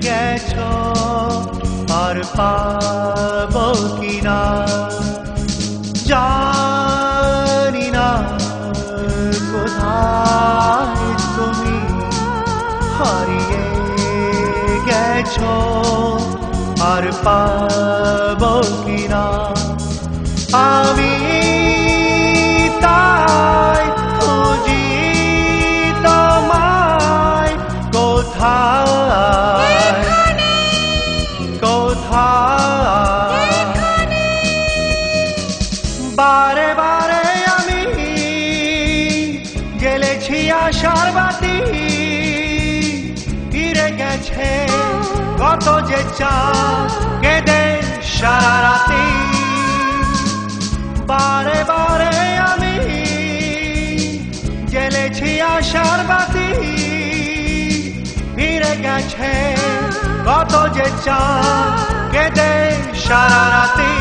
গেছো আর পাবো কিনা জানি না কোথায় তুমি হারিয়ে গেছো আর পাবো কিনা আমি তাই খুঁজি তোমায় কোথায় কোথায় বারে বারে আমি জ্বেলেছি আশার বাতি ফিরে গেছে কত যে চাঁদ কেঁদে সারা রাতি বারে বারে আমি জ্বেলেছি আশার বাতি ফিরে গেছে কত যে চাঁদ কেঁদে সারা রাতি